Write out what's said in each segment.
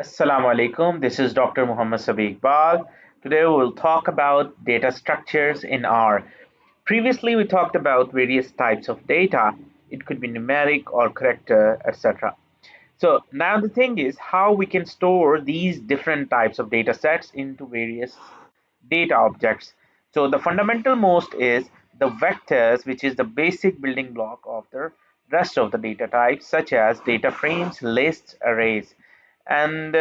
Assalamu alaikum. This is Dr. Muhammad Sabi Iqbal. Today we will talk about data structures in R. Previously, we talked about various types of data. It could be numeric or character, etc. So now the thing is how we can store these different types of data sets into various data objects. So the fundamental most is the vectors, which is the basic building block of the rest of the data types, such as data frames, lists, arrays. And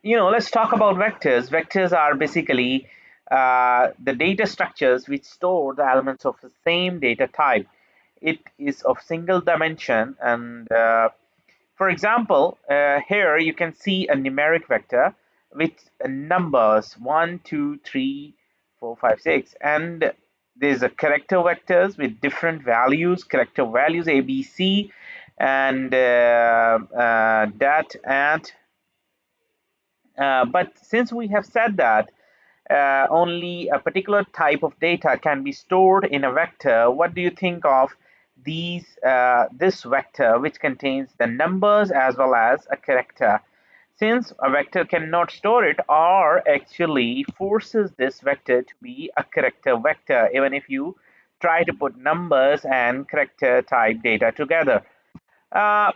let's talk about vectors. Vectors are basically the data structures which store the elements of the same data type. It is of single dimension, and for example, here you can see a numeric vector with numbers 1, 2, 3, 4, 5, 6, and there's a character vectors with different values, character values A, B, C, and dat, and but since we have said that only a particular type of data can be stored in a vector, what do you think of this vector which contains the numbers as well as a character? Since a vector cannot store it, R actually forces this vector to be a character vector, even if you try to put numbers and character type data together. Uh,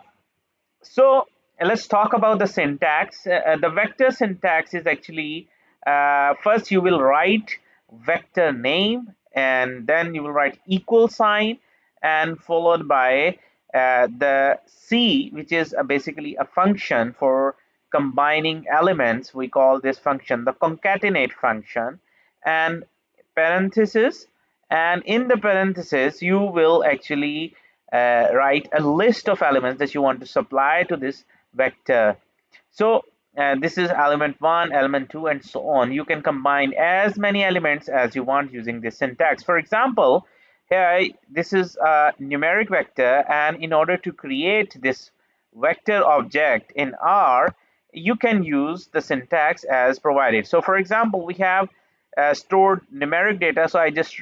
so let's talk about the syntax. The vector syntax is actually first you will write vector name, and then you will write equal sign, and followed by the C, which is basically a function for combining elements. We call this function the concatenate function, and parenthesis, and in the parenthesis you will actually write a list of elements that you want to supply to this vector. So this is element 1, element 2, and so on. You can combine as many elements as you want using this syntax. For example, here this is a numeric vector, and in order to create this vector object in R, you can use the syntax as provided. So for example, we have stored numeric data, so I just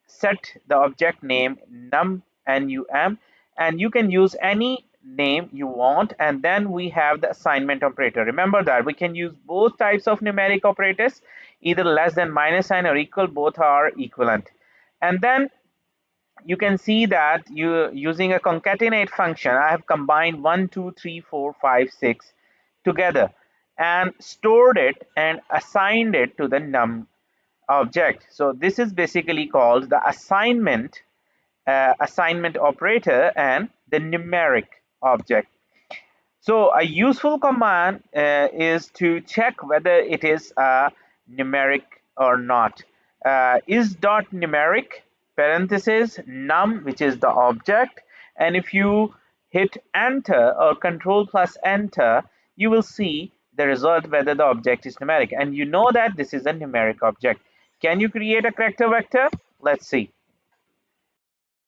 set the object name num, num, and you can use any name you want, and then we have the assignment operator. Remember that we can use both types of numeric operators, either less than, minus sign, or equal. Both are equivalent. And then you can see that you using a concatenate function, I have combined 1, 2, 3, 4, 5, 6 together and stored it and assigned it to the num object. So this is basically called the assignment operator and the numeric object. So a useful command is to check whether it is a numeric or not. Is dot numeric parenthesis num, which is the object, and if you hit enter or control plus enter, you will see the result whether the object is numeric, and you know that this is a numeric object. Can you create a character vector? Let's see.